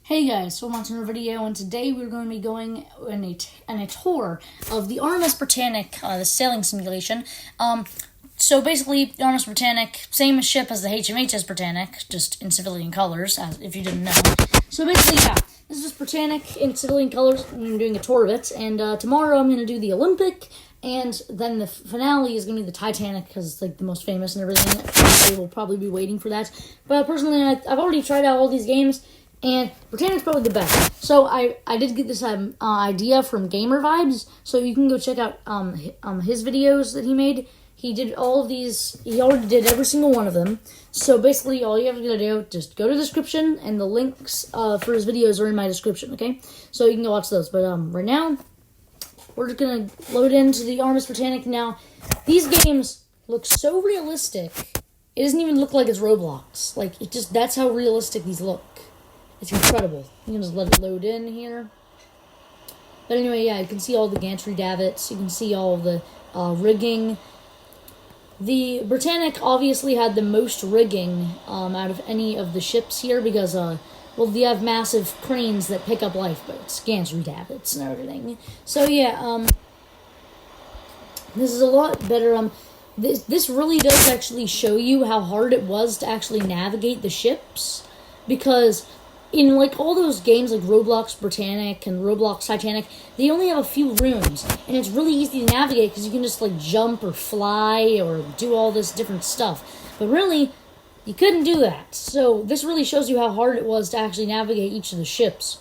Hey guys, so I'm watching a video, and today we're going to be going on a tour of the RMS Britannic, the sailing simulation. So basically, the RMS Britannic, same ship as the HMHS Britannic, just in civilian colors, as if you didn't know. So basically, yeah, this is Britannic in civilian colors. I'm doing a tour of it, and tomorrow I'm going to do the Olympic, and then the finale is going to be the Titanic, because it's like the most famous and everything. I will probably be waiting for that. But personally, I've already tried out all these games, and Britannic's probably the best. So I did get this idea from Gamer Vibes, so you can go check out his videos that he made. He did all of these, he already did every single one of them. So basically all you have to do, just go to the description, and the links for his videos are in my description, okay? So you can go watch those. But right now, we're just going to load into the RMS Britannic. Now, these games look so realistic, it doesn't even look like it's Roblox. Like, that's how realistic these look. It's incredible. You can just let it load in here. But anyway, yeah, you can see all the gantry davits. You can see all of the rigging. The Britannic obviously had the most rigging out of any of the ships here because, well, they have massive cranes that pick up lifeboats, gantry davits, and everything. So, yeah, this is a lot better. This really does actually show you how hard it was to actually navigate the ships, because in, like, all those games like Roblox Britannic and Roblox Titanic, they only have a few rooms, and it's really easy to navigate because you can just, like, jump or fly or do all this different stuff. But really, you couldn't do that. So this really shows you how hard it was to actually navigate each of the ships.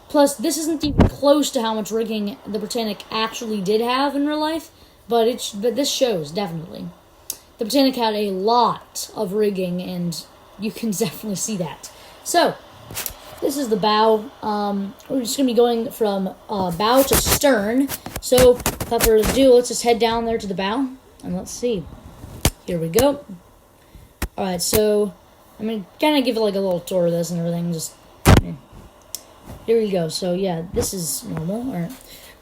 Plus, this isn't even close to how much rigging the Britannic actually did have in real life, but this shows, definitely. The Britannic had a lot of rigging, and you can definitely see that. So, this is the bow. We're just going to be going from bow to stern. So, without further ado, let's just head down there to the bow, and let's see. Here we go. Alright, so I'm going to kind of give it like a little tour of this and everything. Just, yeah. Here we go. So, yeah, this is normal.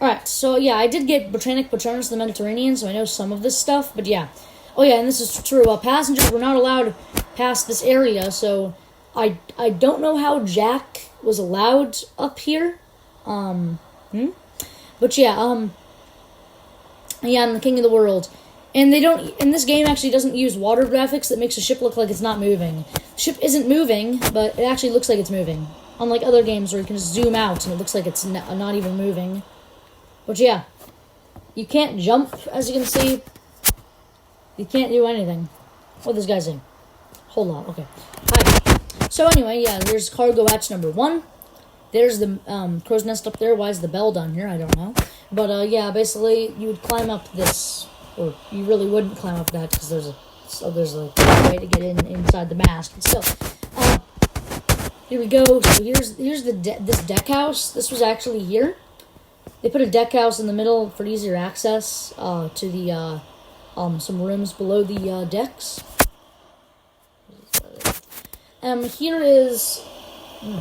Alright, so, yeah, I did get Britannic Patronus to the Mediterranean, so I know some of this stuff, but yeah. Oh, yeah, and this is true. Passengers were not allowed past this area, so I don't know how Jack was allowed up here. But yeah, yeah, I'm the king of the world. And and this game actually doesn't use water graphics that makes the ship look like it's not moving. The ship isn't moving, but it actually looks like it's moving. Unlike other games where you can just zoom out and it looks like it's not even moving. But yeah, you can't jump, as you can see. You can't do anything. What this guy's saying? Hold on, okay. Hi. So anyway, yeah, there's cargo hatch number 1. There's the crow's nest up there. Why is the bell down here? I don't know. But yeah, basically, you would climb up this, or you really wouldn't climb up that because there's a way to get inside the mast. But still, here we go. So here's this deck house. This was actually here. They put a deck house in the middle for easier access to the some rooms below the decks. Here is,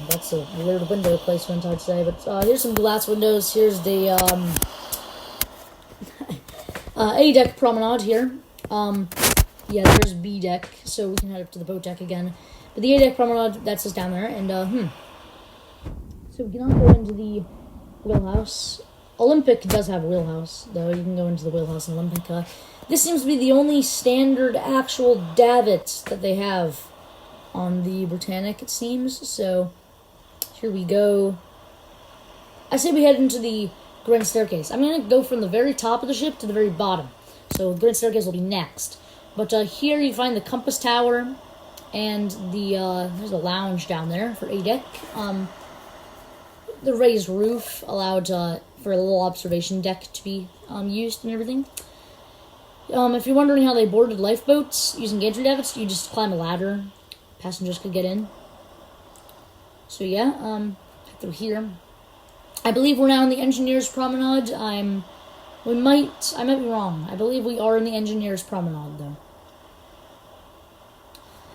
that's a weird window placement, I'd say, but here's some glass windows. Here's the A deck promenade here. Yeah, there's B deck, so we can head up to the boat deck again. But the A deck promenade, that's just down there, and so we cannot go into the wheelhouse. Olympic does have a wheelhouse, though. You can go into the wheelhouse in Olympic. This seems to be the only standard actual davit that they have on the Britannic, it seems. So here we go. I say we head into the Grand Staircase. I'm going to go from the very top of the ship to the very bottom. So the Grand Staircase will be next. But here you find the compass tower, and there's a lounge down there for A deck. The raised roof allowed for a little observation deck to be used and everything. If you're wondering how they boarded lifeboats using gantry davits, you just climb a ladder. Passengers could get in. So yeah, through here. I believe we're now in the Engineers Promenade. I might be wrong. I believe we are in the Engineers Promenade, though.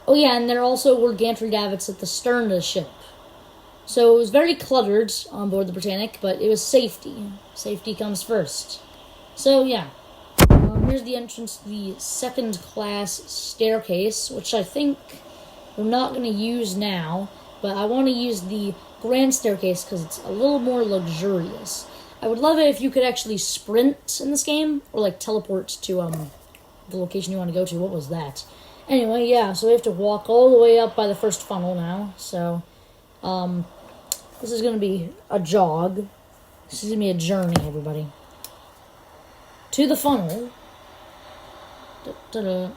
Oh yeah, and there also were gantry davits at the stern of the ship. So it was very cluttered on board the Britannic, but it was safety. Safety comes first. So yeah. Here's the entrance to the second class staircase, which I think we're not going to use now, but I want to use the Grand Staircase because it's a little more luxurious. I would love it if you could actually sprint in this game, or like teleport to the location you want to go to. What was that? Anyway, yeah, so we have to walk all the way up by the first funnel now. So, this is going to be a jog. This is going to be a journey, everybody. To the funnel. Da-da-da.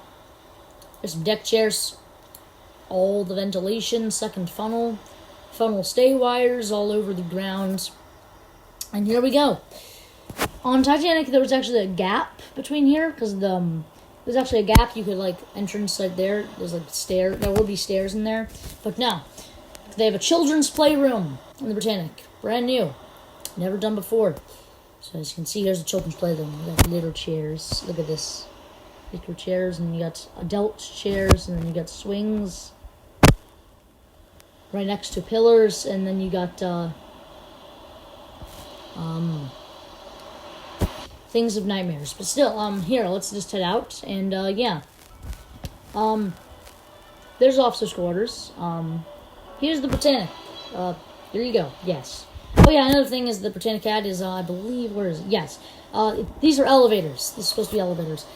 There's some deck chairs. All the ventilation, second funnel. Funnel stay wires all over the ground. And here we go. On Titanic, there was actually a gap between here, because there's actually a gap. You could, like, entrance right there. There's, like, stairs. There will be stairs in there. But no. They have a children's playroom in the Britannic. Brand new. Never done before. So as you can see, here's the children's playroom. We got little chairs. Look at this. Little chairs, and you got adult chairs, and then you got swings. Right next to pillars, and then you got, things of nightmares. But still, here, let's just head out, and, yeah. There's officers' quarters. Here's the Britannic. Here you go. Yes. Oh, yeah, another thing is the Britannic had is, I believe, where is it? Yes. These are elevators. These are supposed to be elevators.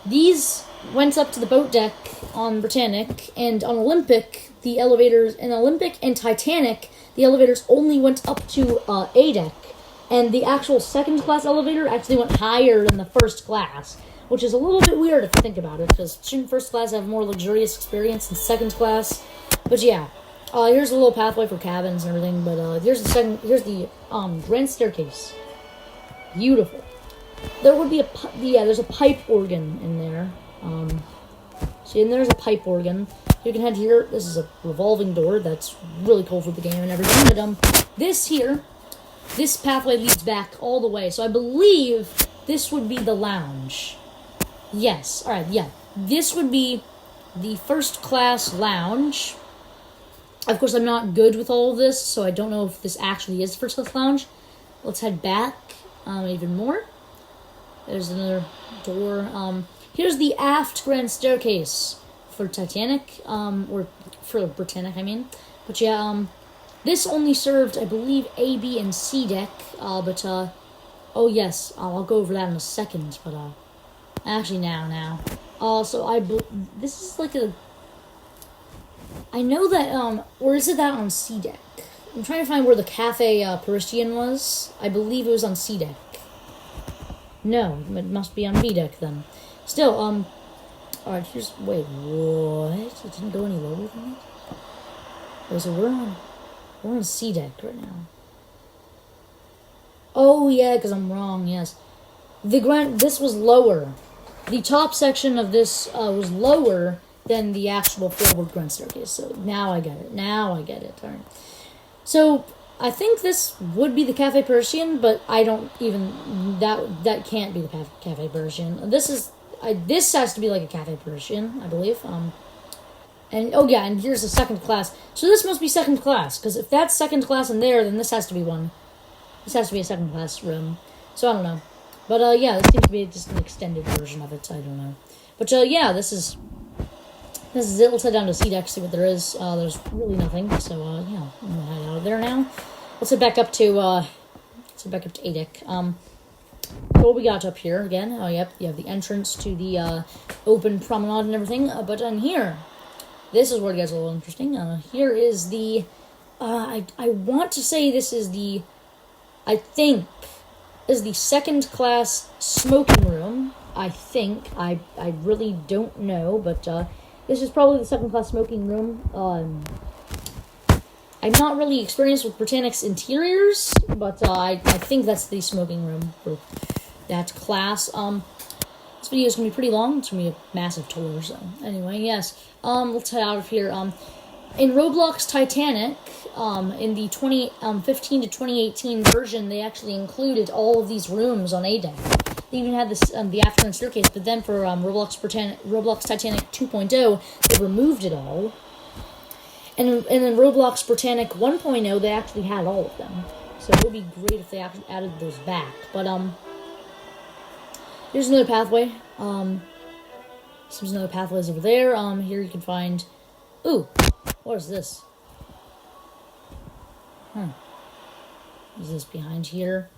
These went up to the boat deck on Britannic, and on Olympic, the elevators, in Olympic and Titanic, the elevators only went up to, A deck. And the actual second class elevator actually went higher than the first class, which is a little bit weird if you think about it, because shouldn't first class have more luxurious experience than second class? But yeah, here's a little pathway for cabins and everything. But here's the Grand Staircase. Beautiful. There would be there's a pipe organ in there. See, and there's a pipe organ. You can head here. This is a revolving door. That's really cool for the game and everything. But this pathway leads back all the way. So I believe this would be the lounge. Yes. All right. Yeah. This would be the first class lounge. Of course, I'm not good with all of this, so I don't know if this actually is first class lounge. Let's head back even more. There's another door. Here's the Aft Grand Staircase for Titanic, or for Britannic, I mean. But yeah, this only served, I believe, A, B, and C deck. Oh yes, I'll go over that in a second. But actually now. So this is like I know that or is it that on C deck? I'm trying to find where the Cafe Parisian was. I believe it was on C deck. No, it must be on B deck then. Still, alright, wait, what? It didn't go any lower than that? Okay, so we're on C deck right now. Oh, yeah, because I'm wrong, yes. This was lower. The top section of this was lower than the actual forward Grand Staircase. So now I get it. Alright. So I think this would be the Cafe Parisian, but I don't even that can't be the Cafe Parisian. This has to be like a Cafe Parisian, I believe. And oh yeah, and here's the second class. So this must be second class, because if that's second class in there, then this has to be one. This has to be a second class room. So I don't know. But yeah, this seems to be just an extended version of it. I don't know. But yeah, this is it. Let's head down to C deck, see what there is. There's really nothing. So yeah, I'm gonna head out of there now. Let's head back up to A deck. What we got up here again? Oh yep, you have the entrance to the open promenade and everything. But on here, this is where it gets a little interesting. Here is the I want to say this is the second class smoking room. I think I really don't know, but this is probably the second class smoking room. I'm not really experienced with Britannic's interiors, but I think that's the smoking room for that class. This video is going to be pretty long. It's going to be a massive tour, so anyway, yes. Let's head out of here. In Roblox Titanic, in the 2015 to 2018 version, they actually included all of these rooms on A deck. They even had this the Aft Grand Staircase, but then for Roblox Titanic 2.0, they removed it all. And in Roblox Britannic 1.0, they actually had all of them. So it would be great if they actually added those back. But here's another pathway. There's another pathways over there. Here you can find. Ooh, what is this? Is this behind here?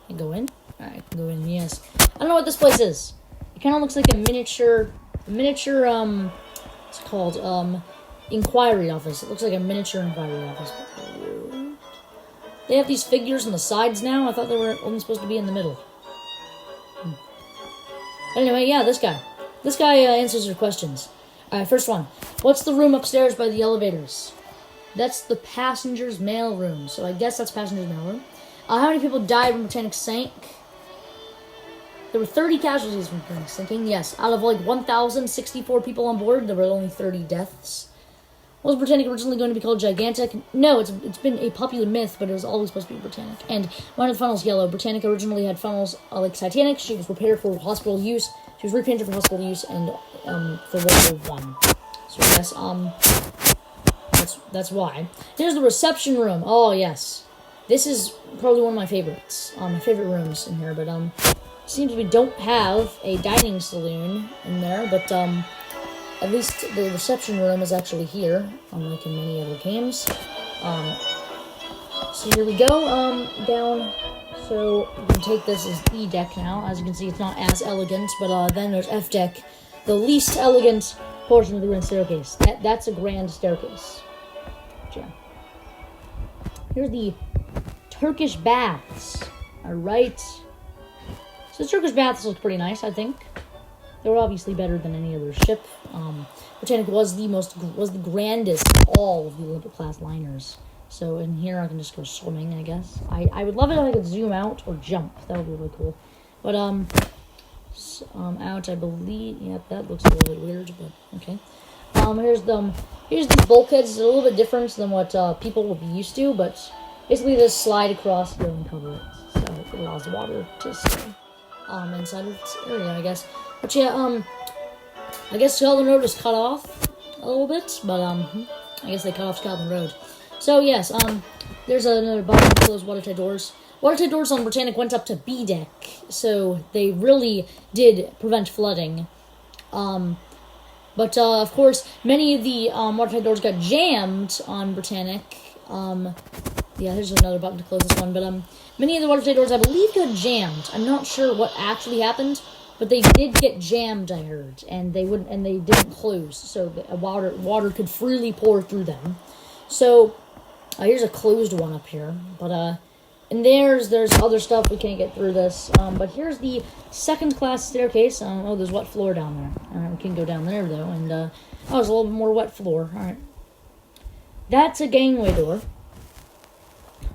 Can I go in? Alright, I can go in, yes. I don't know what this place is. It kind of looks like a miniature, what's it called? Inquiry office. It looks like a miniature inquiry office. They have these figures on the sides now. I thought they were only supposed to be in the middle. Anyway, yeah, this guy. This guy answers your questions. Alright, first one. What's the room upstairs by the elevators? That's the passenger's mail room. So I guess that's passenger's mail room. How many people died when Britannic sank? There were 30 casualties from Britannic sinking. Yes, out of like 1,064 people on board, there were only 30 deaths. Was Britannic originally going to be called Gigantic? No, it's been a popular myth, but it was always supposed to be Britannic. And why are the funnels yellow? Britannic originally had funnels like Titanic. She was repaired for hospital use. She was repainted for hospital use and for World War I. So yes, that's why. Here's the reception room. Oh yes, this is probably one of my favorites. My favorite rooms in here. But seems we don't have a dining saloon in there. But at least the reception room is actually here, unlike in many other games. So here we go, down. So we can take this as E deck now. As you can see, it's not as elegant, but then there's F deck, the least elegant portion of the Grand Staircase. That's a Grand Staircase. Yeah. Here's the Turkish Baths. Alright. So the Turkish Baths look pretty nice, I think. They were obviously better than any other ship. Britannic was the grandest of all of the Olympic class liners. So in here I can just go swimming, I guess. I would love it if I could zoom out or jump. That would be really cool. But out I believe. Yep, that looks a little bit weird, but okay. Here's these bulkheads. It's a little bit different than what people will be used to, but basically just slide across here and cover it, so it allows the water to stay inside of this area, I guess. But yeah, I guess Scotland Road is cut off a little bit, but I guess they cut off Scotland Road. So yes, there's another button to close watertight doors. Watertight doors on Britannic went up to B deck, so they really did prevent flooding. But of course, many of the watertight doors got jammed on Britannic. Yeah, here's another button to close this one. But many of the watertight doors, I believe, got jammed. I'm not sure what actually happened, but they did get jammed, I heard, and they didn't close, so the water could freely pour through them. So here's a closed one up here, but and there's other stuff we can't get through this. But here's the second class staircase. Oh, there's wet floor down there. We can go down there though, and oh, there's a little bit more wet floor. All right, that's a gangway door.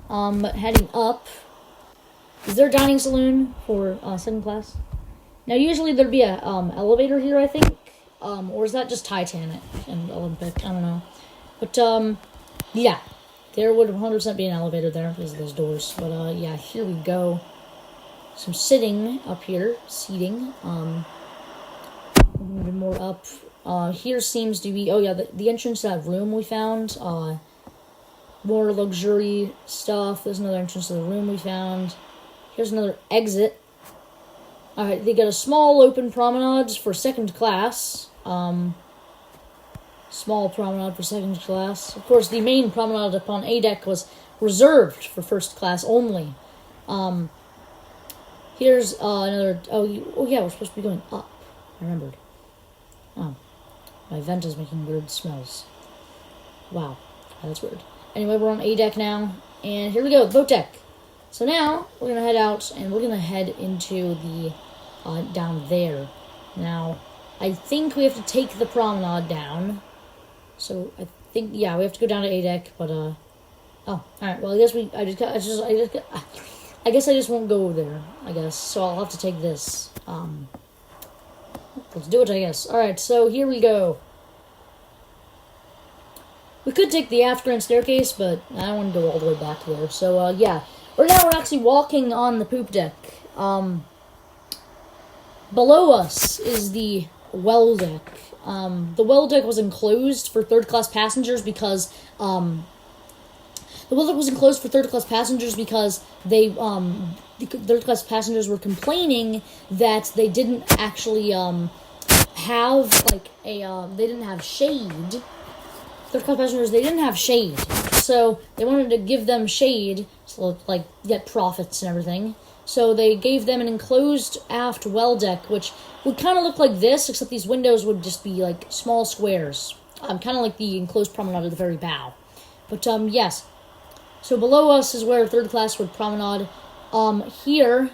But heading up, is there a dining saloon for second class? Now usually there'd be a elevator here, I think, or is that just Titanic and Olympic? I don't know, but yeah. There would 100% be an elevator there because of those doors. But, yeah, here we go. Some sitting up here. Seating. A little bit more up. Here seems to be... Oh, yeah, the entrance to that room we found. More luxury stuff. There's another entrance to the room we found. Here's another exit. Alright, they got a small open promenade for second class. Small promenade for second class. Of course, the main promenade upon A deck was reserved for first class only. Here's another... Oh, yeah, we're supposed to be going up. I remembered. Oh. My vent is making weird smells. Wow. That's weird. Anyway, we're on A deck now. And here we go, boat deck. So now, we're going to head out, and we're going to head into the... down there. Now, I think we have to take the promenade down. So I think, yeah, we have to go down to A deck, but oh, all right. Well, I guess I guess I just won't go there. I guess so. I'll have to take this. Let's do it. I guess. All right. So here we go. We could take the Aft Grand Staircase, but I don't want to go all the way back there. So yeah, right now we're actually walking on the poop deck. Below us is the well deck. The well deck was enclosed for third-class passengers because, the well deck was enclosed for third-class passengers because they, the third-class passengers were complaining that they didn't actually, have, like, they didn't have shade. Third-class passengers, they didn't have shade. so they wanted to give them shade, so like get profits and everything. So they gave them an enclosed aft well deck, which would kind of look like this, except these windows would just be like small squares, kind of like the enclosed promenade at the very bow. But yes, so below us is where third class would promenade. Here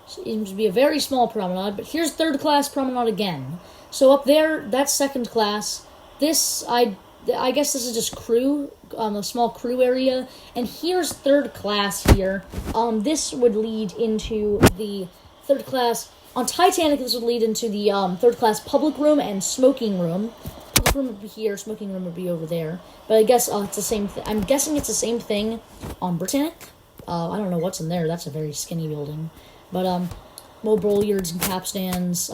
seems to be a very small promenade, but here's third class promenade again. So up there, that's second class. This, I guess this is just crew, a small crew area. And here's third class here. This would lead into the third class. On Titanic, this would lead into the third class public room and smoking room. Public room would be here, smoking room would be over there. But I guess it's the same thing. I'm guessing it's the same thing on Britannic. I don't know what's in there. That's a very skinny building. But, more billiards and capstans.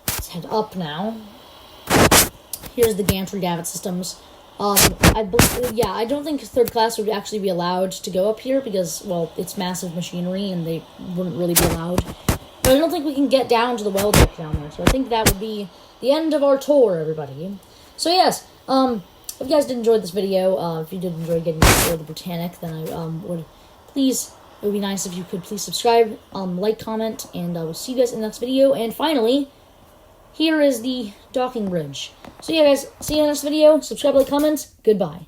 Let's head up now. Here's the gantry davit systems. I don't think third class would actually be allowed to go up here because, well, it's massive machinery and they wouldn't really be allowed. But I don't think we can get down to the well deck down there. So I think that would be the end of our tour, everybody. So yes, if you guys did enjoy this video, if you did enjoy getting to tour the Britannic, then I it would be nice if you could please subscribe, like, comment, and I will see you guys in the next video. And finally, here is the docking bridge. So yeah, guys, see you in the next video. Subscribe, like, comment. Goodbye.